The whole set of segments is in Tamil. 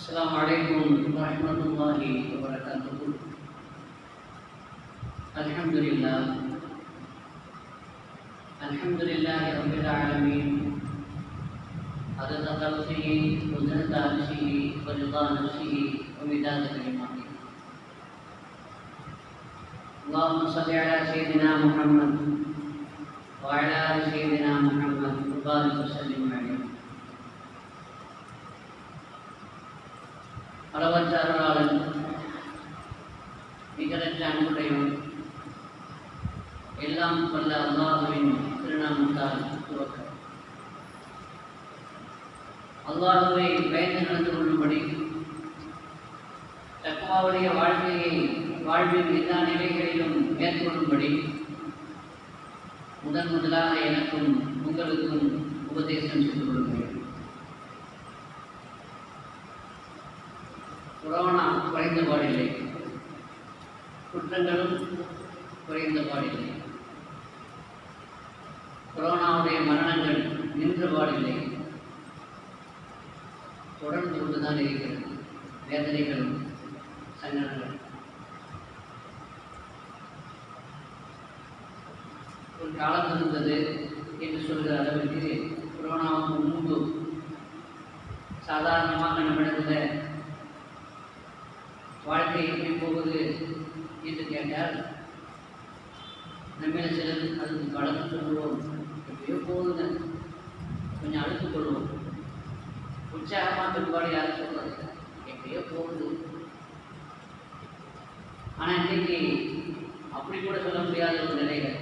Assalamualaikum warahmatullahi wabarakatuh. Alhamdulillah. Alhamdulillahi rabbil alamin. Adada khalqihi wa zinata arshihi wa ridha nafsihi wa midada kalimatihi. Allahumma salli ala sayyidina Muhammad wa ala ali sayyidina Muhammad wa barik wa sallim alaihi. அளவற்ற அருளாளன் நிகரற்ற அன்புடையவன் எல்லாம் வல்ல அல்லாஹுவின் திருநாமத்தால் துவக்கம். அல்லாஹுவை பயந்து நடந்து கொள்ளும்படி தக்வாவுடைய வாழ்க்கையை வாழ்வின் எல்லா நிலைகளிலும் மேற்கொள்ளும்படி முதலாக எனக்கும் உங்களுக்கும் உபதேசம் செய்து கொள்கிறேன். கொரோனா குறைந்த பாடில்லை, குற்றங்களும் குறைந்த பாடில்லை. கொரோனாவுடைய மரணங்கள் நின்ற பாடில்லை, தொடர்ந்து கொண்டுதான் இருக்கிறது. வேதனைகளும் சங்கடங்களும். ஒரு காலம் இருந்தது என்று சொல்கிற அளவிற்கு கொரோனாவுக்கு முன்பு சாதாரணமாக நம்மிடத்தில் வாழ்க்கை எப்படி போகுது என்று கேட்டால் நம்மள சிலர் அதுக்கு கலந்து சொல்லுவோம், எப்படியோ போகுதுங்க, கொஞ்சம் அழுத்து கொள்வோம். உற்சாகமாக பிற்பாடு யாரும் சொல்றது எப்படியோ போகுது. ஆனால் இன்றைக்கு அப்படி கூட சொல்ல முடியாத ஒரு நிலைகள்.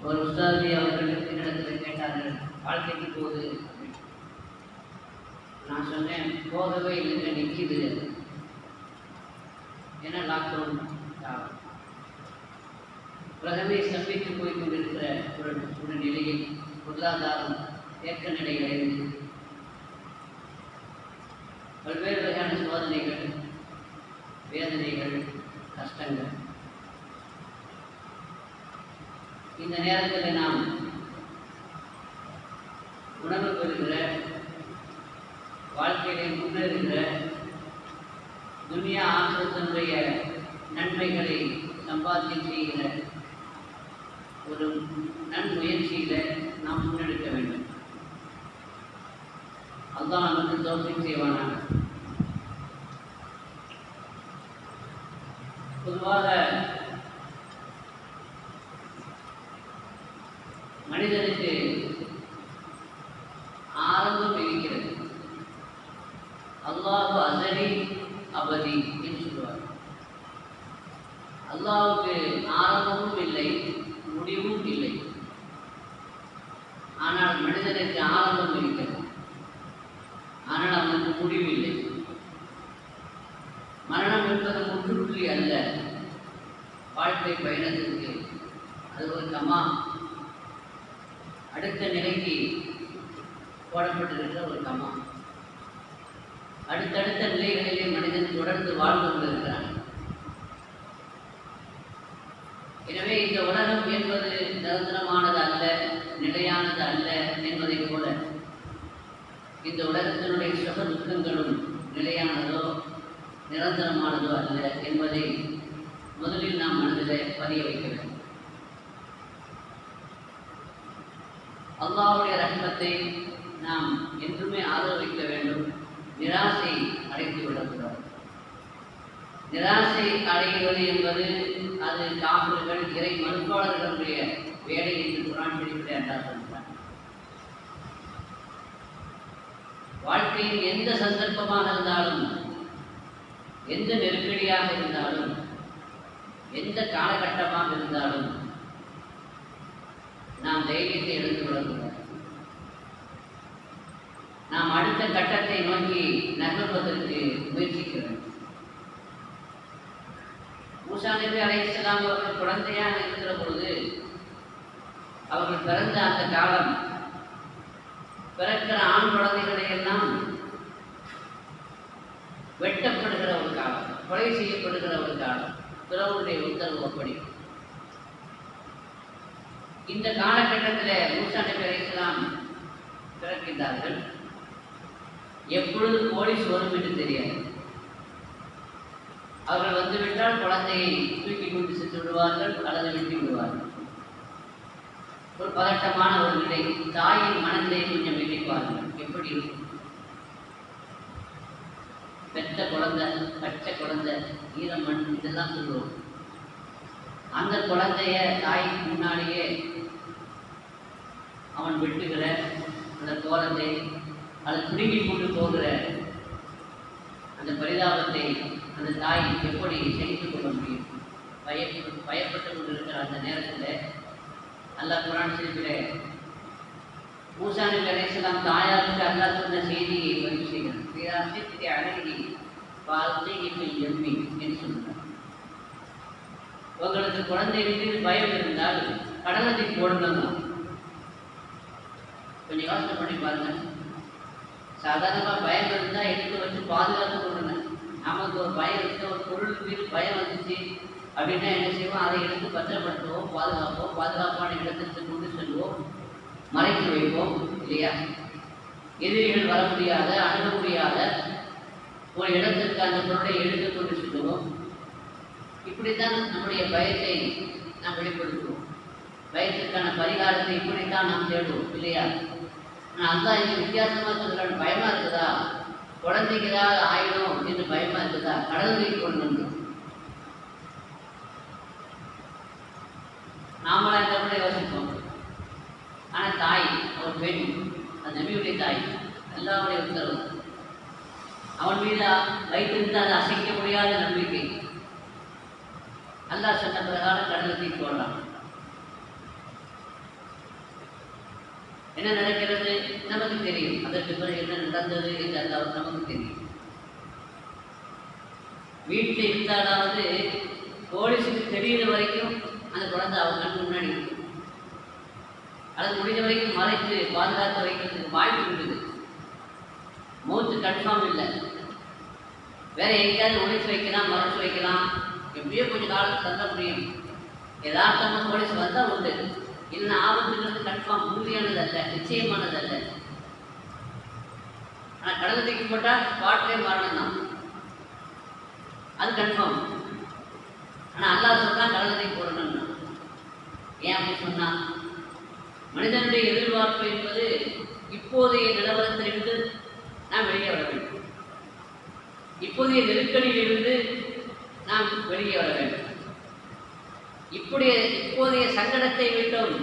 ஒரு உஸ்தாதி அவர்கள் என்னிடத்தில் கேட்டார்கள், வாழ்க்கைக்கு போகுது. நான் சொன்னேன், போகவே இல்லைங்க, நிற்கிது. ஏன்னா லாக்டவுன் உலகமே சந்தித்து போய் கொண்டிருக்கிற ஒரு நிலையில் பொருளாதாரம் ஏற்ற நிலை அடைந்து பல்வேறு வகையான சோதனைகள், வேதனைகள், கஷ்டங்கள். இந்த நேரத்தில் நாம் உணர்வு பெறுகிற, வாழ்க்கையிலே முன்னேறுகிற, துனியா ஆசிரத்தினுடைய நன்மைகளை சம்பாத்தியம் செய்கிற ஒரு நன்முயற்சியில் நாம் முன்னெடுக்க வேண்டும். அல்லாஹ் நமக்கு தௌஃபீக் செய்வானாக. பொதுவாக மனிதனுக்கு ஆரம்பம் இருக்கிறது. அல்லாஹு அஸலி அபதி என்று சொல்வார். அல்லாஹுக்கு ஆரம்பமும் இல்லை, முடிவும் இல்லை. ஆனால் மனிதனுக்கு ஆரம்பம் இருக்கிறது, ஆனால் அவனுக்கு முடிவு இல்லை. மரணம் என்பது முற்றுப்புள்ளி அல்ல வாழ்க்கை பயணத்திற்கு. அது ஒரு கமா, அடுத்த நிலைக்கு போடப்பட்டிருக்கிற ஒரு கமா. அடுத்தடுத்த நிலைகளிலே மனிதன் தொடர்ந்து வாழ்ந்து கொண்டிருக்கிறான். எனவே இந்த உலகம் என்பது நிரந்தரமானது அல்ல, நிலையானது அல்ல என்பதை போல இந்த உலகத்தினுடைய சுக துக்கங்களும் நிலையானதோ நிரந்தரமானதோ அல்ல என்பதை முதலில் நாம் மனதில் பதிய வைக்க வேண்டும். அல்லாஹ்வுடைய ரஹ்மத்தை நாம் என்றுமே ஆதரவிக்க வேண்டும். நிராசை அடைந்து விடக்கூடாது. நிராசை அடைவது என்பது அது காபிர்கள், இறை மறுப்பாளர்களுடைய வேலை என்று குர்ஆன் ஷரீஃபிலே அல்லாஹ் சொல்கிறார். வாழ்க்கையில் எந்த சந்தர்ப்பமாக இருந்தாலும், எந்த நெருக்கடியாக இருந்தாலும், எந்த காலகட்டமாக இருந்தாலும் நாம் தைரியத்தை எடுத்து விடக்கூடாது. நாம் அடுத்த கட்டத்தை நோக்கி நகர்வதற்கு முயற்சிக்க வேண்டும். மூசா நபி அலைஹிஸ்ஸலாம் அவர்கள் குழந்தையாக இருக்கிற பொழுது, அவர்கள் பிறந்த அந்த காலம், பிறக்கிற ஆண் குழந்தைகளை எல்லாம் வெட்டப்படுகிற ஒரு காலம், கொலை செய்யப்படுகிற ஒரு காலம். பிறவுடைய உத்தரவு அப்படி. இந்த காலகட்டத்தில் மூசா நபி அலைஹிஸ்ஸலாம் பிறக்கின்றார்கள். எப்பொழுது போலீஸ் வரும் என்று தெரியாது. அவர்கள் வந்துவிட்டால் குழந்தையை தூக்கி கொண்டு சென்று விடுவார்கள் அல்லது வெட்டி விடுவார்கள். ஒரு பதட்டமான ஒரு நிலை. தாயின் மனநிலை கொஞ்சம் வெட்டிப்பார்கள். எப்படி இருக்கும்? பெற்ற குழந்தை, பச்சை குழந்தை, ஈரமண் இதெல்லாம் சொல்லுவோம். அந்த குழந்தைய தாய்க்கு முன்னாடியே அவன் வெட்டுகிற அந்த கோலத்தை, அதை பிடுங்கி கொண்டு போகிற அந்த பரிதாபத்தை அந்த தாய் எப்படி சகித்துக் கொள்ள முடியும்? பயப்பட்டு கொண்டிருக்கிற அந்த நேரத்தில் அல்லாஹ் குர்ஆன் ஷரீஃபிலே மூசா நபி அலைஹிஸ்ஸலாம் தாயாருக்கு அல்லாஹ் சொன்ன செய்தியை பதிவு செய்கிறார். பிராசித்தி அழகி வாழ்க்கையை எம்மி என்று சொல்கிறார். உங்களுக்கு குழந்தை மீது பயம் இருந்தால் கடலத்தை போடுங்க. கொஞ்சம் யோசனை பண்ணி பாருங்க. சாதாரணமாக பயம் இருந்தால் எடுத்து வச்சு பாதுகாத்து கொள்ளுங்க. நமக்கு ஒரு பயம் இருக்க, ஒரு பொருள் மீது பயம் வந்துச்சு அப்படின்னா என்ன செய்வோம்? அதை எடுத்து பத்திரப்படுத்துவோம், பாதுகாப்போம், பாதுகாப்பான இடத்திற்கு கொண்டு செல்வோம், மறைத்து வைப்போம் இல்லையா? எதிரிகள் வர முடியாத, அணுக முடியாத ஒரு இடத்திற்கு அந்த பொருளை எடுத்து கொண்டு செல்வோம். இப்படித்தான் நம்முடைய பயத்தை நாம் வெளிப்படுத்துவோம். பயத்திற்கான பரிகாரத்தை இப்படித்தான் நாம் தேடுவோம் இல்லையா? ஆனால் அல்லாஹ் இங்கே வித்தியாசமாக சொல்கிறான். பயமா இருக்குதா? குழந்தைக்கு ஏதாவது ஆயிடும் என்று பயமா இருக்குதா? கடவுளை கொண்டு வந்து நாமளா இந்த கூட யோசிப்போம். ஆனால் தாய், அவர் பெண், அந்த நபியுடைய தாய், அல்லாஹ்வுடைய உத்தரவு, அவன் மீது வைத்திருந்த அதை அசைக்க முடியாத நம்பிக்கை. அல்லாஹ் சொன்ன பிரகாரம் கடலத்தை போடலாம். என்ன நடக்கிறது நமக்கு தெரியும். அதற்கு பிறகு என்ன நடந்தது என்று அல்லாஹ் நமக்கு தெரியும். வீட்டில் இருந்தாலாவது போலீஸுக்கு தெரிகிற வரைக்கும் அந்த குழந்தை அவங்க கண் முன்னாடி இருக்கு. அது முடிஞ்ச வரைக்கும் மறைத்து பாதுகாத்து வைக்கிறதுக்கு வாய்ப்பு இருக்குது. மௌத்து கன்ஃபார்ம் இல்லை. வேற எங்கேயாவது ஒழிச்சு வைக்கலாம், மறைச்சு வைக்கலாம், எப்படியோ கொஞ்சம் காலத்துக்கு தந்த முடியும். யதார்த்தமாக போலீஸ் வந்தால் உண்டு. இல்லைன்னா ஆபத்துங்கிறது கன்ஃபார்ம், உறுதியானது அல்ல, நிச்சயமானது அல்ல. ஆனால் கடலை தூக்கி போட்டால் ஸ்பாட்லேயே மரணம் தான், அது கன்ஃபார்ம். ஆனால் அல்லாஹ் சொன்னால் கடலை தூக்கி போடணும்னா ஏன் அப்படி சொன்னா? மனிதனுடைய எதிர்பார்ப்பு என்பது இப்போதைய நிலவரத்திலிருந்து நாம் வெளியே வர வேண்டும். இப்போதைய நெருக்கடியிலிருந்து நாம் வெளியே வர வேண்டும். இப்போதைய சங்கடத்தை விட்டோம்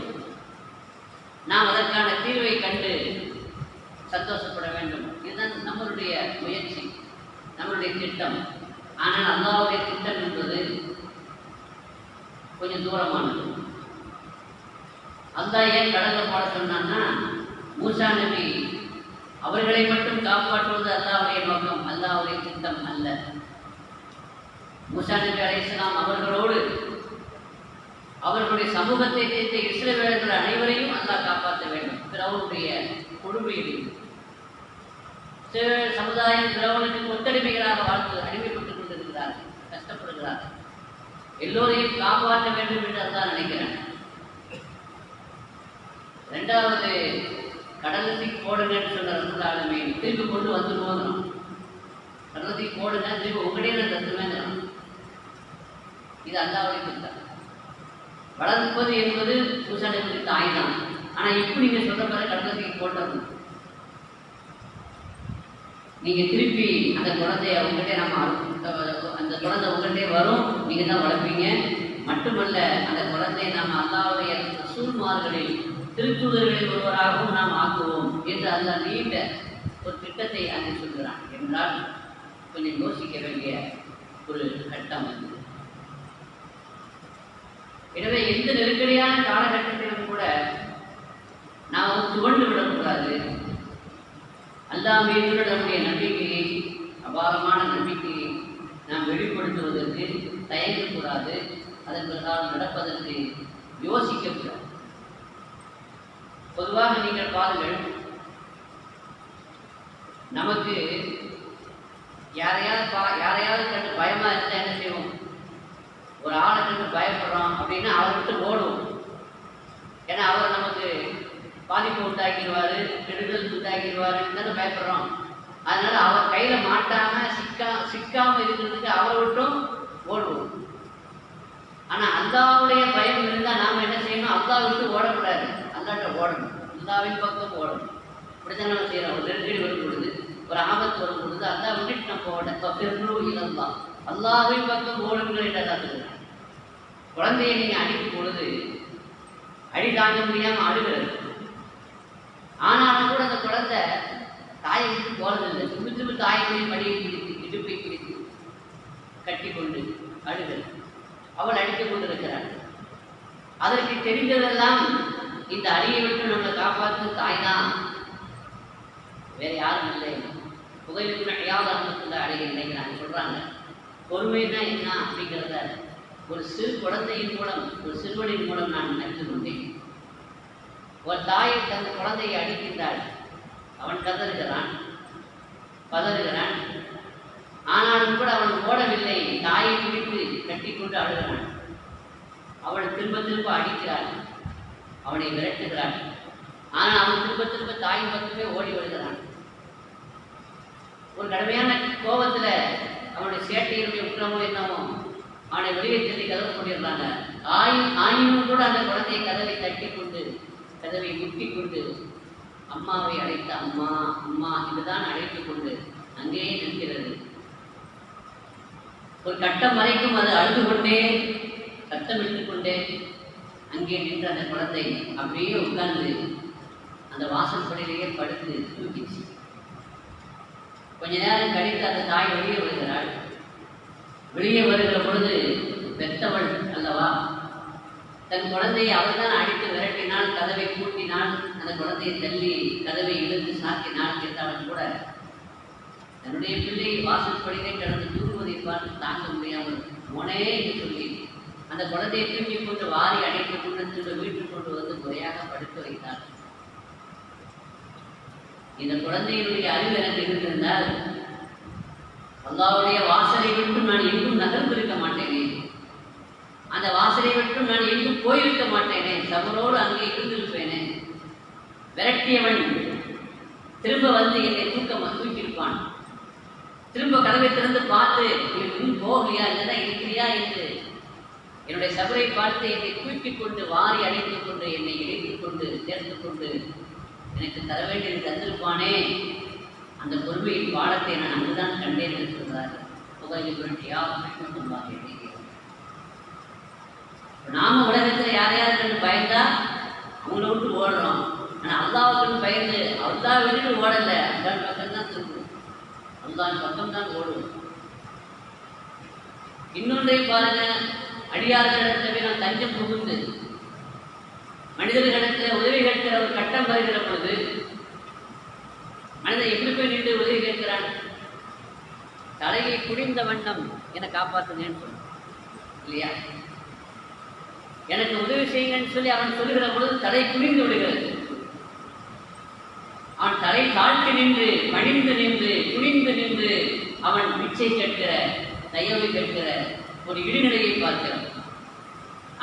நாம் அதற்கான தீர்வை கண்டு சந்தோஷப்பட வேண்டும். இதுதான் நம்மளுடைய முயற்சி, நம்மளுடைய திட்டம். ஆனால் அல்லாஹ்வுடைய திட்டம் என்பது கொஞ்சம் தூரமானது. அல்லாஹ் ஏன் கடலை போட சொன்னான்னா, மூசா நபி அவர்களை மட்டும் காப்பாற்றுவது அல்லாஹ்வுடைய நோக்கம், அல்லாஹ்வுடைய திட்டம் அல்ல. மூசா நபி அலைஹிஸ்ஸலாம் அவர்களோடு அவர்களுடைய சமூகத்தை சேர்ந்த இஸ்ரவேலர்கள் அனைவரையும் அல்லாஹ் காப்பாற்ற வேண்டும். பிறவுடைய கொடுமையில் சமுதாயம் பிறவனுக்கு கொத்தடிமைகளாக வாழ்ந்து அடிமைப்பட்டுக் கொண்டிருக்கிறார்கள், கஷ்டப்படுகிறார்கள். எல்லோரையும் காப்பாற்ற வேண்டும் என்று அல்லாஹ் நினைக்கிறேன். ரெண்டாவது, கடலத்துக்கு போடுங்கன்னு சொன்ன ரசூலுல்லாஹி திருப்பி கொண்டு வந்துடுவோம். கடலத்துக்கு போடுங்க, திருப்பி உங்களையே நான் தத்துவேன். இது அல்லாஹ்வுடைய திட்டம். வளர்ப்பது என்பது மூசா நபியுடைய தாய் தான். ஆனால் இப்போ நீங்கள் சொல்ற மாதிரி கடலத்துக்கு போட்டணும். நீங்கள் திருப்பி அந்த குழந்தைய அவங்ககிட்டே அந்த குழந்தை உங்கள்கிட்டே வரும், நீங்கள் தான் வளர்ப்பீங்க. மட்டுமல்ல, அந்த குழந்தையை நாம் அல்லாஹ்வுடைய ரசூல்மார்களில் திருத்தூதர்களில் ஒருவராகவும் நாம் ஆக்குவோம் என்று அல்லாஹ் நீண்ட ஒரு திட்டத்தை அங்கே சொல்கிறான் என்றால் கொஞ்சம் யோசிக்க வேண்டிய ஒரு கட்டம் அது. எனவே எந்த நெருக்கடியான காலகட்டத்திலும் கூட நாம் துவண்டு விடக்கூடாது. அல்லாஹ் மீது நம்முடைய நம்பிக்கையை, அபாரமான நம்பிக்கையை நாம் வெளிப்படுத்துவதற்கு தயங்கக்கூடாது. அதன் பிரகாரம் நடப்பதற்கு யோசிக்கக்கூடாது. பொதுவாக நீங்கள் பாருங்கள், நமக்கு யாரையாவது கண்டு பயமா இருந்தால் என்ன செய்வோம்? ஒரு ஆளை கண்டு பயப்படுறோம் அப்படின்னா அவரை விட்டு ஓடுவோம். ஏன்னா அவர் நமக்கு பாதிப்பு உண்டாக்கிடுவார், கெடுதல் உண்டாக்கிடுவாருன்னு தானே பயப்படுறோம். அதனால அவர் கையில மாட்டாம சிக்காம இருக்கிறதுக்கு அவரை விட்டும் ஓடுவோம். ஆனா அல்லாவுடைய பயம் இருந்தால் நாம என்ன செய்யணும்? அல்லா விட்டு ஓடக்கூடாது, அல்லாட்ட ஓடணும், அல்லாவின் பக்கம் ஓடணும். இப்படித்தான் நம்ம செய்யறோம். ஒரு நெருக்கடி வரும் பொழுது, ஒரு ஆபத்து வரும் பொழுது அல்லா விட்டுட்டு நம்ம ஓட இழந்தா அல்லாவின் பக்கம் ஓடுங்கள் என்ற காத்துக்கிறான். குழந்தையை நீங்க அடிக்கும் பொழுது அடி தாங்க முடியாம அழுகிறது. ஆனாலும் கூட அந்த குழந்தை தாயை விட்டு போறதில்லை. திரும்ப திரும்ப தாயை மடியை பிடித்து இடுப்பை பிடித்து கட்டி கொண்டு அழுகிறது. அவள் அடித்துக் கொண்டிருக்கிறாள். அதற்கு தெரிந்ததெல்லாம் இந்த அடியை விட்டு நம்மளை காப்பாற்றும் தாய் தான், வேற யாரும் இல்லை. புகையிலுக்கு அடையாளத்துல அடைய நினைக்கிறாங்க. சொல்றாங்க பொறுமைனா என்ன அப்படிங்கிறத ஒரு சிறு குழந்தையின் மூலம், ஒரு சிறுவனின் மூலம் நான் அறிந்து கொண்டேன். ஒரு தாயை தன் குழந்தையை அடிக்கின்றாள். அவன் கதறுகிறான், பதறுகிறான். ஆனாலும் கூட அவன் ஓடவில்லை. தாயை பிடித்து கட்டி கொண்டு அழுகிறான். அவள் திரும்ப திரும்ப அடிக்கிறாள், அவனை விரட்டுகிறாள். ஆனால் அவன் திரும்ப திரும்ப தாயின் பக்கமே ஓடி வருகிறான். ஒரு கடுமையான கோபத்துல அவனுடைய சேட்டையினுடைய உற்றமோ என்னவோ அவனை வெளியே தள்ளி கதவு கொண்டிருந்தாங்க. ஆயினும் கூட அந்த குழந்தையை கதவை தட்டி கொண்டு, கதவை முட்டி கொண்டு அம்மாவை அழைத்த அம்மா அம்மா இதுதான் அழைத்து கொண்டு அங்கேயே நிற்கிறது. ஒரு கட்டம் வரைக்கும் அது அழுது கொண்டே சத்தமிட்டு கொண்டே அங்கே நின்ற அந்த குழந்தை அப்படியே உட்கார்ந்து அந்த வாசற்படியிலேயே படுத்து தூக்கிச்சு. கொஞ்ச நேரம் கழித்து அந்த தாய் வெளியே வருகிறாள். வெளியே வருகிற பொழுது பெத்தவள் அல்லவா, தன் குழந்தையை அவள் தான் அடித்து விரட்டினாள், கதவை பூட்டினாள், அந்த குழந்தையை தள்ளி கதவை இழுத்து சாத்தினாள் என்றாலும் கூட தன்னுடைய பிள்ளை வாசற்படியிலே கிடந்து தூங்குவதை பார்த்து தாங்க முடியாமல் மோனே என்று சொல்லி அந்த குழந்தையை தூக்கி கொண்டு வாரி அடைத்து கொண்டு திரும்ப வீட்டுக்கு கொண்டு வந்து முறையாக படுக்க வைத்தாள். இந்த குழந்தையினுடைய அறிவு எனக்கு இருந்திருந்தால் அல்லாஹ்வுடைய வாசலை விட்டு நான் எங்கும் நகர்ந்திருக்க மாட்டேனே, அந்த வாசலை விட்டு நான் எங்கும் போயிருக்க மாட்டேனே, சபரோடு அங்கே இருந்திருப்பேனே. விரட்டியவன் திரும்ப வந்து என்னை தூக்கியிருப்பான். திரும்ப கதவை திறந்து பார்த்து இன்னும் போகலையா, இல்லைதான் இருக்கிறியா என்று என்னுடைய சபரை பார்த்து என்னை தூக்கிக் கொண்டு வாரி அடைத்துக் கொண்டு என்னை இணைத்துக் கொண்டு சேர்த்து கொண்டு எனக்கு தர வேண்டியது தந்திருப்பானே. அந்த பொறுமையின் பாடத்தை நான் அங்குதான் கண்டேன் என்று சொல்றாரு புகையில் புரட்டியா. நாம உலகத்தில் யார் யாருக்கு பயந்தா அவங்கள விட்டு ஓடுறோம். ஆனால் அல்லாவுக்குன்னு பயந்து அல்லா விட்டு ஓடலை, அல்லாஹ் பக்கம் தான் திரும்பும், அல்லாஹ் பக்கம் தான் ஓடுவோம். இன்னொன்றை பாருங்க, அடியார்களிடத்தில் நாம் தஞ்சம் புகுந்து மனிதர்களிடத்தில் உதவி கேட்கிற ஒரு கட்டம் வருகிற பொழுது மனிதன் எப்படி போய் நின்று உதவி கேட்கிறான்? தலையை குடிந்த வண்ணம் என காப்பாற்றுங்கன்னு சொல்ல இல்லையா? எனக்கு உதவி செய்யுங்கன்னு சொல்லி அவன் சொல்லுகிற பொழுது தலை குடிந்து விடுகிறது. அவன் தலை தாழ்த்தி நின்று பணிந்து நின்று குனிந்து நின்று அவன் பிச்சை கேட்கிற, தயவு கேட்கிற ஒரு இடிநிலையை பார்க்கிறான்.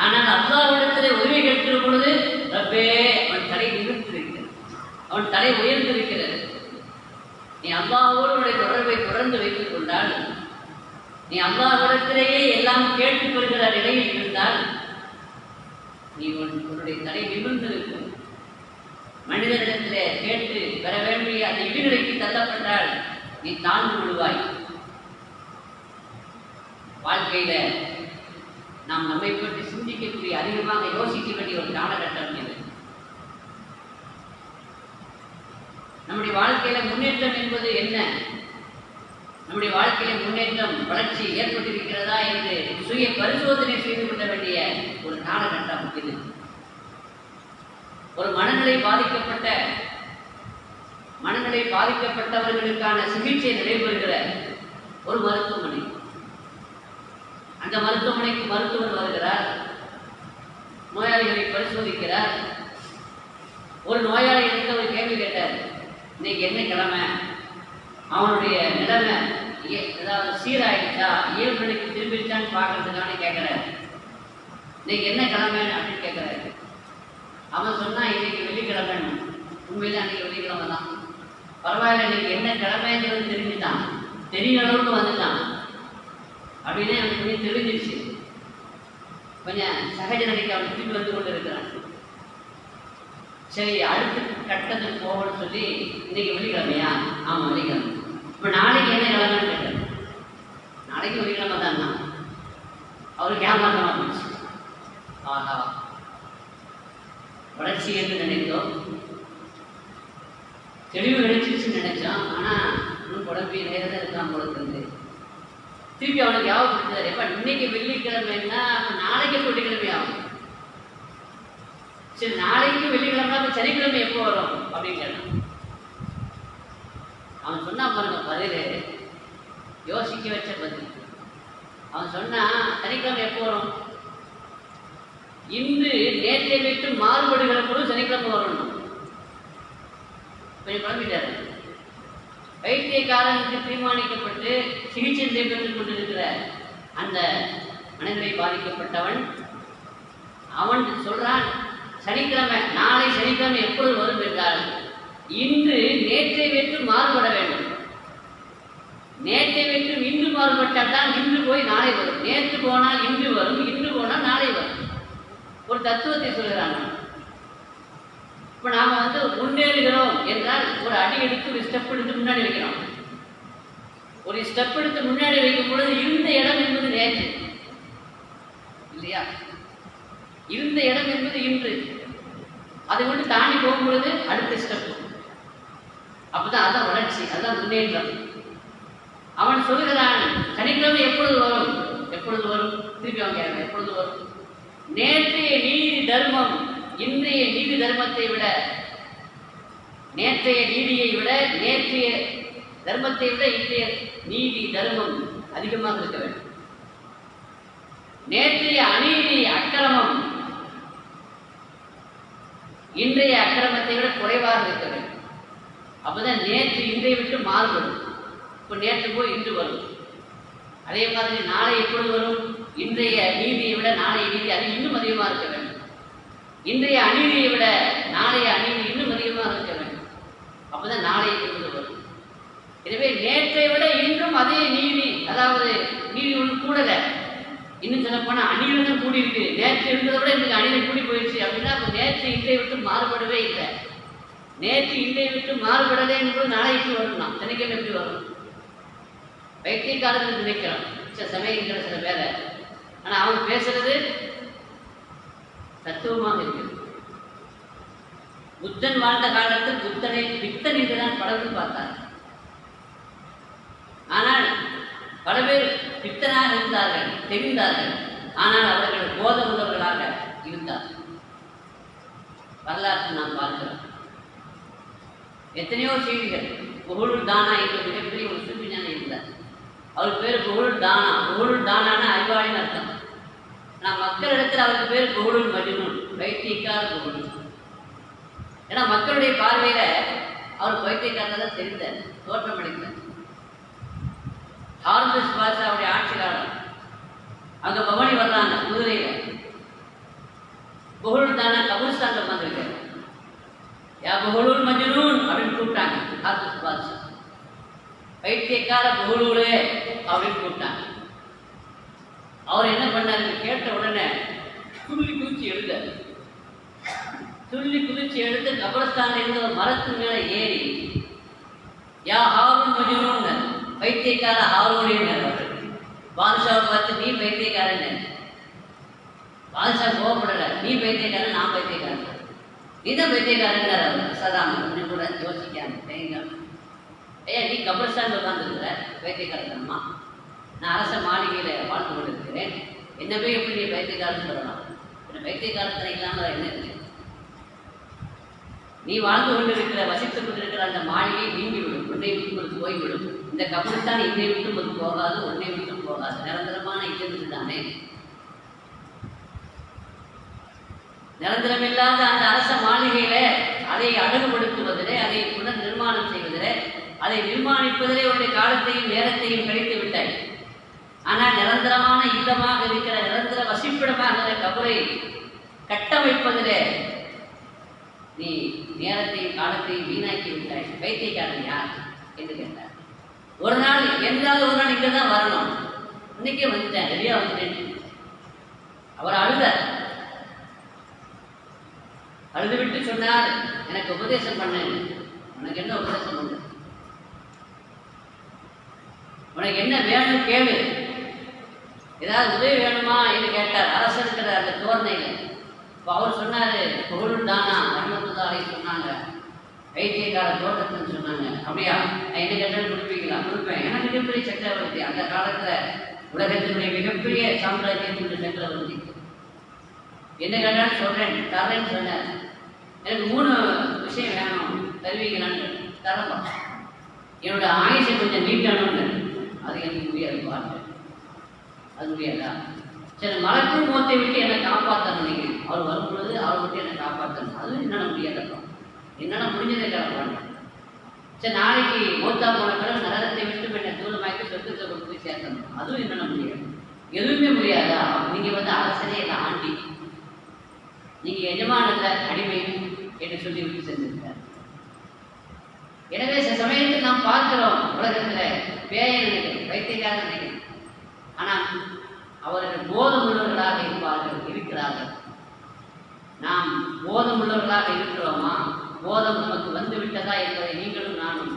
ஆனால் அல்லாஹ்விடத்திலே உதவி கேட்கிற பொழுது ரப்பே அவன் தலை நிமிர்ந்திருக்கிறது, அவன் தலை உயர்ந்திருக்கிறது. நீ அல்லாஹ்வோடு தொடர்பை தொடர்ந்து வைத்துக் கொண்டால், நீ அல்லாஹ்விடத்திலேயே எல்லாம் கேட்டுக் கொள்கிற நிலையில் இருந்தால் நீ உன்னுடைய தலை நிமிர்ந்திருக்கும். மனிதனிடத்திலே கேட்டு பெற வேண்டிய அந்த இடிநிலைக்கு தள்ளப்பட்டால் நீ தாழ்ந்து விடுவாய். வாழ்க்கையில நாம் நம்மை பற்றி சிந்திக்கக்கூடிய, அதிகமாக யோசிக்க வேண்டிய ஒரு காலகட்டம் இது. நம்முடைய வாழ்க்கையில முன்னேற்றம் என்பது என்ன? நம்முடைய வாழ்க்கையில முன்னேற்றம், வளர்ச்சி ஏற்பட்டிருக்கிறதா என்று சுய பரிசோதனை செய்து கொள்ள வேண்டிய ஒரு காலகட்டம் இது. ஒரு மனநிலை பாதிக்கப்பட்டவர்களுக்கான சிகிச்சை நடைபெறுகிற ஒரு மருத்துவமனை. அந்த மருத்துவமனைக்கு மருத்துவர் வருகிறார், நோயாளிகளை பரிசோதிக்கிறார். ஒரு நோயாளி எடுத்து ஒரு கேள்வி கேட்டார், இன்னைக்கு என்ன கிழமை, அவனுடைய நிலைமை ஏதாவது சீராயிடுச்சா, இயல்பு நிலைக்கு திரும்பிடுச்சான்னு பார்க்கறதுக்கான கேட்கிறார். இன்னைக்கு என்ன கிழமை அப்படின்னு கேட்கிறாரு. அவன் சொன்னா இன்னைக்கு வெள்ளிக்கிழமை. உண்மையிலே அன்னைக்கு வெள்ளிக்கிழமை தான். பரவாயில்ல, இன்னைக்கு என்ன கிழமைங்கிறது தெரிஞ்சுட்டான், தெரியும் அளவுக்கு வந்துட்டான் அப்படின்னே அவனுக்கு கொஞ்சம் தெரிஞ்சிருச்சு. கொஞ்சம் சகஜ நிலைக்கு அவன் திரும்பி வந்து கொண்டு இருக்கிறான். சரி, அடுத்த கட்டத்துக்கு போகணும்னு சொல்லி, இன்னைக்கு வெள்ளிக்கிழமையா? ஆமாம் வெள்ளிக்கிழமை. இப்போ நாளைக்கு என்ன கிழமைன்னு கேட்டேன். நாளைக்கு வெள்ளிக்கிழமை தான். அவருக்கு ஏமாற்றமாக போச்சு. ஆஹா, வளர்ச்சி என்று நினைத்தோம், தெளிவு கிடைச்சிருச்சுன்னு நினைச்சோம். ஆனால் இன்னும் குழம்பி நேரம் இருக்கான் போல. திருப்பி அவனுக்கு ஞாபகப்படுத்தாரு, எப்ப இன்னைக்கு வெள்ளிக்கிழமைன்னா நாளைக்கு வெள்ளிக்கிழமை ஆகும். சரி, நாளைக்கு வெள்ளிக்கிழமை, அப்ப சனிக்கிழமை எப்போ வரும் அப்படின்னு கேட்டான். அவன் சொன்னா பாருங்க பதில், யோசிக்க வச்ச பதில். அவன் சொன்னா, சனிக்கிழமை எப்போ வரும்? இன்று நேற்றை விட்டு மாறுபடுகிற பொழுது சனிக்கிழமை வரணும். கொஞ்சம் குழம்பிட்டாரு. வைத்தியக்காரனுக்கு தீர்மானிக்கப்பட்டு சிகிச்சை பெற்றுக் கொண்டிருக்கிற அந்த மனநிலை பாதிக்கப்பட்டவன் அவன் சொல்றான், சனிக்கிழமை, நாளை சனிக்கிழமை எப்பொழுது வரும் என்றால், இன்று நேற்றை விட்டு மாறுபட வேண்டும். நேற்றை விட்டு இன்று மாறுபட்டால் தான் இன்று போய் நாளை வரும். நேற்று போனால் இன்று வரும், இன்று போனால் நாளை வரும். ஒரு தத்துவத்தை சொல்கிறாங்க. இப்போ நாம் முன்னேறுகிறோம் என்றால் ஒரு அடி எடுத்து ஒரு ஸ்டெப் எடுத்து முன்னாடி வைக்கிறோம். ஒரு ஸ்டெப் எடுத்து முன்னாடி வைக்கும் பொழுது இருந்த இடம் என்பது நேற்று இல்லையா? இருந்த இடம் என்பது இன்று. அதை விட்டு தாண்டி போகும் பொழுது அடுத்த ஸ்டெப். அப்பதான் அதான் வளர்ச்சி, அதுதான் முன்னேற்றம். அவன் சொல்கிறான், சனிக்கிழமை எப்பொழுது வரும்? எப்பொழுது வரும்? திருப்பி அவங்க எப்பொழுது வரும்? நேற்றைய நீதி தர்மம் இன்றைய நீதி தர்மத்தை விட, நேற்றைய நீதியை விட, நேற்றைய தர்மத்தை விட இன்றைய நீதி தர்மம் அதிகமாக இருக்க வேண்டும். நேற்றைய அநீதி அக்கிரமம் இன்றைய அக்கிரமத்தை விட குறைவாக இருக்க வேண்டும். அப்பதான் நேற்று இன்றைய விட்டு மாறுபடும். இப்போ நேற்று போய் இன்று வரும். அதே மாதிரி நாளை எப்பொழுது வரும்? இன்றைய நீதியை விட நாளைய நீதி அது இன்னும் அதிகமாக இருக்க வேண்டும். இன்றைய அநீதியை விட நாளைய அநீதி இன்னும் அதிகமாக இருக்க வேண்டும். அப்பதான் நாளைய எப்பொழுது வரும். எனவே நேற்றை விட இன்றும் அதே நீதி, அதாவது நீதி ஒன்று கூடல, இன்னும் சொல்லப்போனா அநீதிதான் கூடி இருக்கு. நேற்று இருந்ததை விட இன்னைக்கு அநீதி கூடி போயிடுச்சு அப்படின்னா அப்போ நேற்று இன்றைய விட்டு மாறுபடவே இல்லை. நேற்று இன்றைய விட்டு மாறுபடவே என்பது நாளைக்கு வரணும். சனிக்கிழமை எப்படி வரும்? வைத்தியக்காரர்கள் நினைக்கிறோம் சில சமயங்கிற சில பேரை, ஆனால் அவங்க பேசுறது தத்துவமாக இருக்குது. புத்தன் வாழ்ந்த காலத்தில் புத்தனை பித்தன் என்றுதான் பலரும் பார்த்தார். ஆனால் பல பேர் பித்தனாக இருந்தார்கள், தெரிந்தார்கள். ஆனால் அவர்கள் போத உள்ளவர்களாக இருந்தார்கள். வரலாற்று நாம் பார்க்கிறோம். எத்தனையோ செய்திகள். புகழூர் தானா என்ற மிகப்பெரிய ஒரு சூழ்நிலை இருந்தார். அவர் பேர் புகழூர் தானா. புகழூர் தானான அறிவாளின்னு அர்த்தம். நான் மக்களிடத்தில் அவருக்கு பேர் புகழூர் மஜ்னூன், வைத்தியக்கார புகழூர். ஏன்னா மக்களுடைய பார்வையில அவர் வைத்தியக்காரர் தான் தெரிந்தார், தோற்றம் அளித்தார். ஹார்மஸ் பாஷாவுடைய ஆட்சி காலம். அங்க பவனி வர்றாங்க குதிரையில. புகழூர் தானா கபூர்ஸ்தான் உட்காந்துருக்காரு. யா புகழூர் மஜ்னூன் அப்படின்னு கூப்பிட்டாங்க. ஹார்மஸ் பாஷா வைத்தியக்கார புகழூரே அப்படின்னு கூப்பிட்டாங்க. அவர் என்ன பண்ணாரு? கேட்ட உடனே துள்ளி குதிச்சு எழுந்து கபரஸ்தான்ல இருந்து ஒரு மரத்தின் மேல ஏறி யா ஹாரூன் மஜ்னூன், வைத்தியக்கார ஹாரூன். பாதுஷாவை பார்த்து நீ வைத்தியக்காரன். பாதுஷா கோவப்படல, நீ வைத்தியக்காரன், நான் வைத்தியக்காரன், நீதான் வைத்தியக்காரன். அவர் சதாம் கொஞ்சம் கூட யோசிக்காம தேங்காம, ஐயா நீ கபரஸ்தான் உட்காந்துருக்கிற வைத்தியக்காரம்மா, நான் அரச மாளிகையில் வாழ்ந்து கொண்டிருக்கிறேன், என்ன போய் எப்படி நீ வைத்தியக்காரன் சொல்லலாம்? வைத்தியக்காரத்தனை இல்லாமல் என்ன இருக்கு? நீ வாழ்ந்து கொண்டிருக்கிற வசித்துக் கொண்டிருக்கிற அந்த மாளிகை நீங்கிவிடும், உன்னை விட்டு போய்விடும். இந்த கபரஸ்தான் என்னை விட்டு போகாது, உன்னை விட்டும் போகாது, நிரந்தரமான இல்லம் தானே. நிரந்தரமில்லாத அந்த அரச மாளிகையில அதை அழகுபடுத்துவதிலே, அதை புனர் நிர்மாணம் செய்வதிலே, அதை நிர்மாணிப்பதிலே உன்னுடைய காலத்தையும் நேரத்தையும் கழித்து விட்டாய். ஆனால் நிரந்தரமான இல்லமாக இருக்கிற, நிரந்தர வசிப்பிடமாக கபரை கட்டமைப்பதிலே நீ நேரத்தையும் காலத்தையும் வீணாக்கி விட்டாய், பைத்தியக்காரன் யார் என்று கேட்டார். ஒரு நாள் என்றாவது ஒரு நாள் இங்கே தான் வரணும், இன்னைக்கே வந்துட்டேன், ரெடியாக வந்துட்டேன். அவர் அழுதார். அழுது விட்டு சொன்னார், எனக்கு உபதேசம் பண்ண. உனக்கு என்ன உபதேசம் பண்ண? உனக்கு என்ன வேணும் கேளு, ஏதாவது உதவி வேணுமா என்று கேட்டார். அரசருக்கிற அந்த தோரணையில் இப்போ அவர் சொன்னார், பொருள் தானா ரஹ்மத்துல்லாஹி சொன்னாங்க, வைத்தியக்கார தோட்டத்துன்னு சொன்னாங்க. அப்படியா, நான் என்ன கேட்டாலும் கொடுப்பீங்களா? கொடுப்பேன். எனக்கு மிகப்பெரிய சக்கரவர்த்தி, அந்த காலத்தில் உலகத்தினுடைய மிகப்பெரிய சாம்ராஜ்யத்தினுடைய சக்கரவர்த்தி, என்ன கேட்டாலும் சொல்கிறேன், தரேன்னு சொன்னார். எனக்கு 3 விஷயம் வேணும், தருவீங்களான்னு. தரப்பா, என்னோட ஆயுஷை கொஞ்சம் நீட்டணும்னு. அது எனக்கு முடியாது, பார்த்தேன், அது முடியாதா? சரி, மலக்கும் மோத்தை விட்டு என்னை காப்பாற்றணும். நீங்கள் அவர் வரும்பொழுது அவரை விட்டு என்னை காப்பாற்றணும். அதுவும் என்னால் முடியாதப்பா, என்னால் முடிஞ்சதை கிளப்பாங்க. சரி, நாளைக்கு மூத்தா போன பிறகு நரகத்தை விட்டு என்னை தூரமாக்கி சொத்துக்களை கொண்டு போய் சேர்க்கணும். அதுவும் என்னால் முடியாது. எதுவுமே முடியாதா? நீங்கள் வந்து அரசனே இல்லை, ஆண்டி, நீங்கள் எஜமானத்தை அடிமை என்று சொல்லி விட்டு செஞ்சிருக்கார். எனவே சில சமயத்தில் நாம் பார்க்கிறோம், உலகத்தில் பேய நினைக்கிறோம், வைத்தியக்காரன் நினைக்கிறோம். ஆனால் அவர்கள் போதமுள்ளவர்களாக இருக்கிறார்கள். நாம் போதமுள்ளவர்களாக இருக்கிறோமா? போதம் நமக்கு வந்து விட்டதா என்பதை நீங்களும் நானும்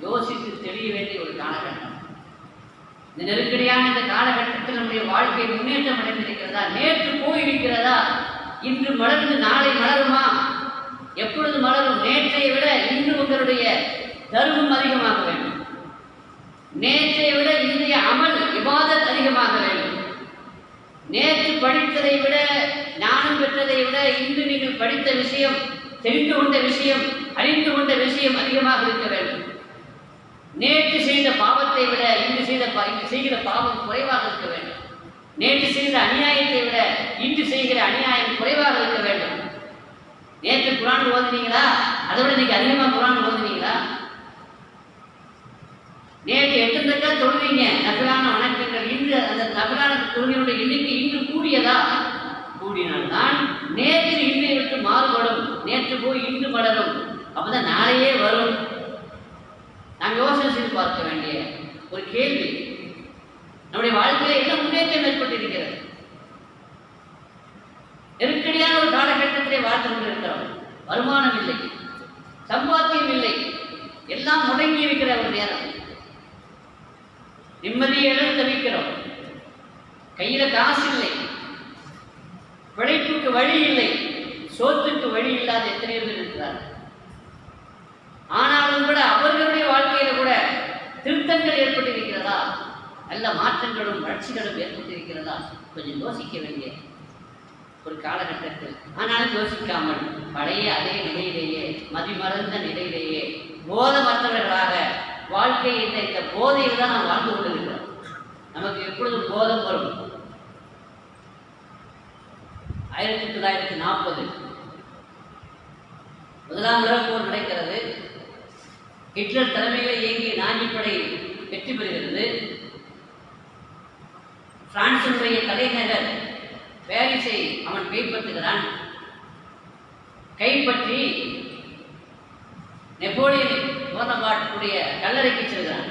யோசித்து தெரிய வேண்டிய ஒரு காலகட்டம். இந்த நெருக்கடியான இந்த காலகட்டத்தில் நம்முடைய வாழ்க்கை முன்னேற்றம் அடைந்திருக்கிறதா? நேற்று போயிருக்கிறதா? இன்று மலர்ந்து நாளை மலருமா? எப்பொழுது மலரும்? நேற்றைய விட இன்று உங்களுடைய தர்மம் அதிகமாக வேண்டும். நேற்றைய விட இன்றைய அமல் இபாதத் அதிகமாக வேண்டும். நேற்று படித்ததை விட, ஞானம் பெற்றதை விட இன்று நீங்கள் படித்த விஷயம், தெரிந்து கொண்ட விஷயம், அறிந்து கொண்ட விஷயம் அதிகமாக இருக்க வேண்டும். நேற்று செய்த பாவத்தை விட இன்று செய்கிற பாவம் குறைவாக இருக்க வேண்டும். நேற்று செய்த அநியாயத்தை விட இன்று செய்கிற அநியாயம் குறைவாக இருக்க வேண்டும். நேற்று குர்ஆன் ஓதுனீங்களா? அதை விட இன்னைக்கு அதிகமாக குர்ஆன் ஓதுனீங்களா? நேற்று 8 ரக்கா தொழுவீங்க, நஃபிலான வணக்கங்கள். இன்று அந்த நஃபிலான தொழுகையுடைய எண்ணிக்கை இன்று கூடியதா? கூடினால்தான் நேற்று இன்றை விட்டு மாறுபடும், நேற்று போய் இன்று மலரும், அப்பதான் நாளையே வரும். நாம் யோசனை செய்து பார்க்க வேண்டிய ஒரு கேள்வி, நம்முடைய வாழ்க்கையில் என்ன முன்னேற்றம் ஏற்பட்டிருக்கிறது? நெருக்கடியான ஒரு காலகட்டத்திலே வாழ்ந்து கொண்டிருக்கிறோம். வருமானம் இல்லை, சம்பாத்தியம் இல்லை, எல்லாம் முடங்கி இருக்கிற ஒரு நேரம். நிம்மதியை இழந்து தவிக்கிறோம். கையில காசு இல்லை, பிழைப்புக்கு வழி இல்லை, சோத்துக்கு வழி இல்லாத எத்தனை பேர் இருக்கிறார்கள். ஆனாலும் கூட அவர்களுடைய வாழ்க்கையில கூட திருத்தங்கள் ஏற்பட்டிருக்கிறதா? நல்ல மாற்றங்களும் வளர்ச்சிகளும் ஏற்பட்டிருக்கிறதா? கொஞ்சம் யோசிக்க வேண்டிய ஒரு காலகட்டத்தில். ஆனாலும் யோசிக்காமல் பழைய அதே நிலையிலேயே, மதிமறந்த நிலையிலேயே, போதமற்றவர்களாக வாழ்க்கை இந்த போதையில் தான் நாம் வாழ்ந்து கொண்டிருக்கிறோம். நமக்கு எப்பொழுதும் போதம் வரும். 1940 முதலாம் உலகப் போர் நடக்கிறது. ஹிட்லர் தலைமையில் இயங்கிய நாஜிப்படை வெற்றி பெறுகிறது. பிரான்சினுடைய தலைநகர் பாரிஸை அவன் கைப்பற்றுகிறான். கைப்பற்றி நெப்போலியன் போனபார்ட்டுடைய கல்லறைக்கு செல்கிறான்,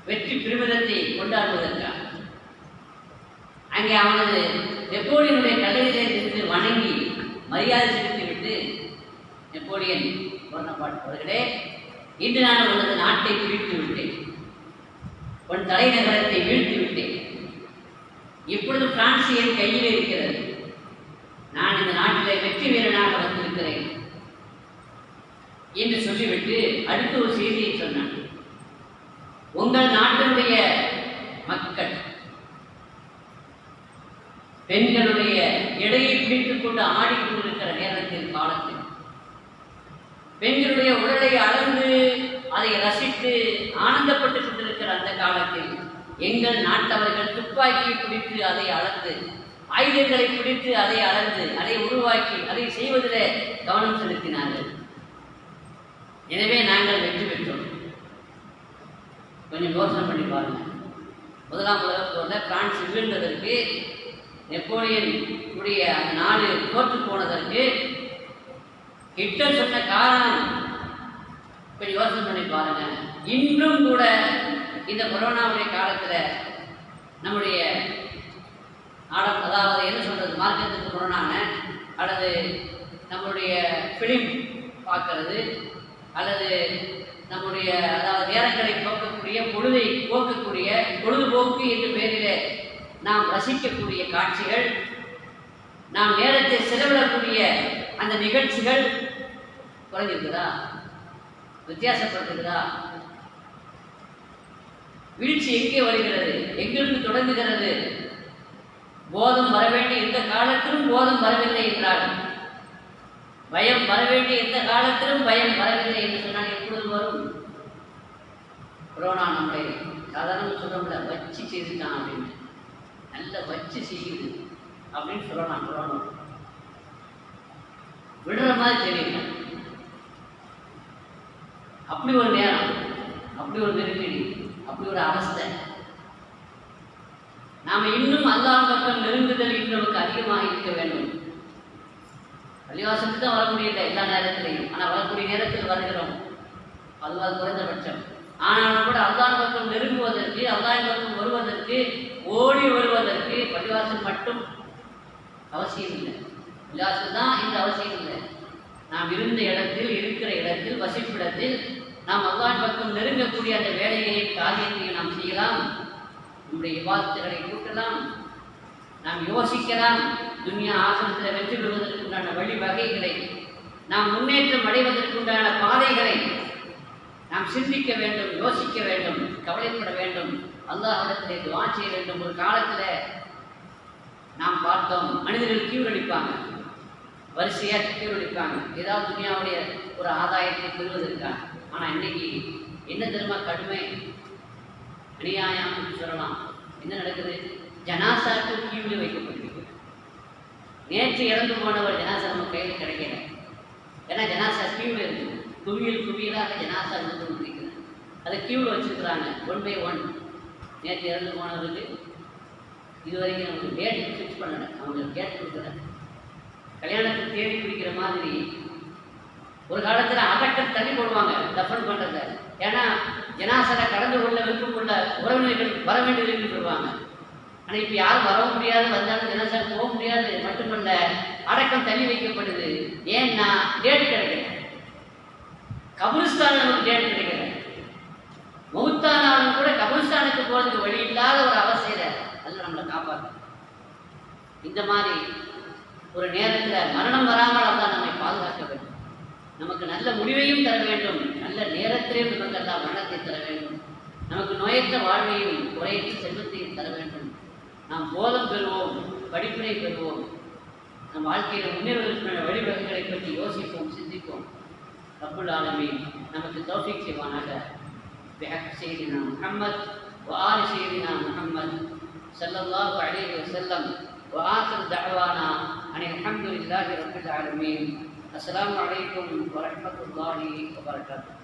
வெற்றி பெருமிதத்தை கொண்டாடுவதற்காக. அங்கே அவனது நெப்போலியனுடைய கல்லறையிலே இருந்து வணங்கி மரியாதை செலுத்திவிட்டு, நெப்போலியன் போனபார்ட் அவர்களே, இன்று நான் உனது நாட்டை பிரித்து விட்டேன், உன் தலைநகரத்தை வீழ்த்தி விட்டேன், இப்பொழுது பிரான்ஸ் என் கையில் இருக்கிறது, நான் இந்த நாட்டிலே வெற்றி வீரனாக வந்திருக்கிறேன் என்று சொல்லிவிட்டு அடுத்த ஒரு செய்தியை சொன்னான். உங்கள் நாட்டினுடைய மக்கள் பெண்களுடைய எடையை பிடித்துக் கொண்டு ஆடிக்கொண்டிருக்கிற நேரத்தில், காலத்தில், பெண்களுடைய உடலை அளந்து அதை ரசித்து ஆனந்தப்பட்டுக் கொண்டிருக்கிற அந்த காலத்தில், எங்கள் நாட்டவர்கள் துப்பாக்கியை பிடித்து அதை அளந்து, ஆயுதங்களை பிடித்து அதை அளந்து, அதை உருவாக்கி அதை செய்வதிலே கவனம் செலுத்தினார்கள். எனவே நாங்கள் வெற்றி பெற்றோம். கொஞ்சம் யோசனை பண்ணி பாருங்க. முதலாம் உலகப் போரில் பிரான்ஸ் வீழ்ந்ததற்கு, நெப்போலியன் உடைய அந்த நாடு தோற்று போனதற்கு ஹிட்லர் சொன்ன காரணம் இப்படி யோசனை பண்ணி பாருங்க. இன்றும் கூட இந்த கொரோனாவுடைய காலத்தில் நம்முடைய அதாவது என்ன சொல்றது, மார்க்கெட்டுக்கு கொரோனான அல்லது நம்மளுடைய ஃபிலிம் பார்க்கறது அல்லது நம்முடைய அதாவது நேரங்களை போக்கக்கூடிய பொழுதை போக்கக்கூடிய பொழுதுபோக்கு என்ற பெயரில் நாம் ரசிக்கக்கூடிய காட்சிகள், நாம் நேரத்தை செலவிடக்கூடிய அந்த நிகழ்ச்சிகள் குறைஞ்சிருக்குதா? வித்தியாசப்படுத்துகிறதா? வீழ்ச்சி எங்கே வருகிறது? எங்கிருந்து தொடங்குகிறது? போதம் வர வேண்டிய எந்த காலத்திலும் போதம் வரவில்லை என்றால், பயம் வர வேண்டிய எந்த காலத்திலும் பயம் வரவில்லை என்று சொன்னால் எப்பொழுது வரும்? கொரோனா நம்மளை சாதாரண சொல்ல வச்சு செய்துட்டான் அப்படின்னு, நல்ல வச்சு செய்யுது அப்படின்னு சொல்லலாம். கொரோனா விடுற மாதிரி தெரியல. அப்படி ஒரு நேரம், அப்படி ஒரு நெருக்கடி, அப்படி ஒரு அவஸ்தை. நாம இன்னும் அல்லாஹ் பக்கம் நெருங்குதல் இன்னும் நமக்கு அதிகமாக இருக்க வேண்டும். பள்ளிவாசலுக்கு தான் வர முடியல எல்லா நேரத்திலையும், ஆனால் வரக்கூடிய நேரத்தில் வருகிறோம், அதுவாது குறைந்தபட்சம். ஆனாலும் கூட அல்லாஹ் பக்கம் நெருங்குவதற்கு, அல்லாஹ் பக்கம் வருவதற்கு, ஓடி வருவதற்கு பள்ளிவாசல் மட்டும் அவசியம் இல்லை. பள்ளிவாசல் தான் இந்த அவசியம் இல்லை. நாம் இருந்த இடத்தில், இருக்கிற இடத்தில், வசிப்பிடத்தில் நாம் அல்லாஹ் பக்கம் நெருங்கக்கூடிய அந்த வேலையை, காரியத்தை நாம் செய்யலாம். நம்முடைய இபாதத்துகளை கூட்டலாம், நாம் யோசிக்கலாம். துன்யா ஆசிரத்தில் வெற்றி பெறுவதற்குண்டான வழிவகைகளை, நாம் முன்னேற்றம் அடைவதற்குண்டான பாதைகளை நாம் சிந்திக்க வேண்டும், யோசிக்க வேண்டும், கவலைப்பட வேண்டும், அல்லாஹ்விடத்திலே துஆ செய்ய வேண்டும். ஒரு காலத்தில் நாம் பார்த்தோம், மனிதர்கள் கீழடிப்பாங்க, வரிசையாக கீழடிப்பாங்க, ஏதாவது துன்யாவுடைய ஒரு ஆதாயத்தை பெறுவதற்காக. ஆனால் இன்னைக்கு என்ன தெரியுமா கடுமை, அநியாயம் சொல்லலாம். என்ன நடக்குது? ஜனாசாக்கு கீழே வைக்கப்பட்டிருக்கு. நேற்று இறந்து போனவர் ஜனாசா நம்ம கையில் கிடைக்கல. ஏன்னா ஜனாசா கீழே இருக்குது, குவியல் குவியலாக ஜனாசா இருந்து கொண்டிருக்கிறது. அதை கீழே வச்சுருக்குறாங்க, 1 by 1. நேற்று இறந்து போனவருக்கு இதுவரைக்கும் நமக்கு டேட் ஃபிக்ஸ் பண்ணலை, அவங்களுக்கு டேட் கொடுக்கல. கல்யாணத்துக்கு தேடி பிடிக்கிற மாதிரி ஒரு காலத்தில் அகட்டம் தள்ளி போடுவாங்க தஃபன் பண்ணுறத. ஏன்னா ஜனாசரை கடந்து கொள்ள விருப்பம் உள்ள உறவினர்கள் வர வேண்டியது என்று சொல்லுவாங்க. ஆனால் இப்போ யாரும் வரவும் முடியாது, வந்தாலும் ஜனாசரை போக முடியாது. மட்டுமல்ல, அடக்கம் தள்ளி வைக்கப்படுது. ஏன்னா டேட் கிடைக்கல. கபுரிஸ்தான் நமக்கு டேட் கிடைக்கல. மௌத்தானாலும் கூட கபுரிஸ்தானுக்கு போகிறதுக்கு வழி இல்லாத ஒரு அவசியம் அதில் நம்மளை காப்பாற்று. இந்த மாதிரி ஒரு நேரத்தில் மரணம் வராமல் அதான் நம்மை பாதுகாக்க வேண்டும். நமக்கு நல்ல முடிவையும் தர வேண்டும், நல்ல நேரத்திலே நமக்கு எல்லா மரணத்தை தர வேண்டும். நமக்கு நோயற்ற வாழ்வையும் குறையற்ற செல்வத்தையும் தர வேண்டும். நாம் போதம் பெறுவோம், படிப்பினை பெறுவோம், நம் வாழ்க்கையில் முன்னேறுவதற்கான வழிவகைகளை பற்றி யோசிப்போம், சிந்திப்போம். ரப்புல் ஆலமீன் நமக்கு தௌஃபீக் செய்வானாக. பிஹக் சையதினா முஹம்மத் வ ஆலி சையதினா முஹம்மத் ஸல்லல்லாஹு அலைஹி வஸல்லம் வ ஆகிர் தஅவானா அனில் ஹம்துலில்லாஹி ரப்பில் ஆலமீன். அஸ்ஸலாமு அலைக்கும் வரஹ்மத்துல்லாஹி வபரகாத்துஹு.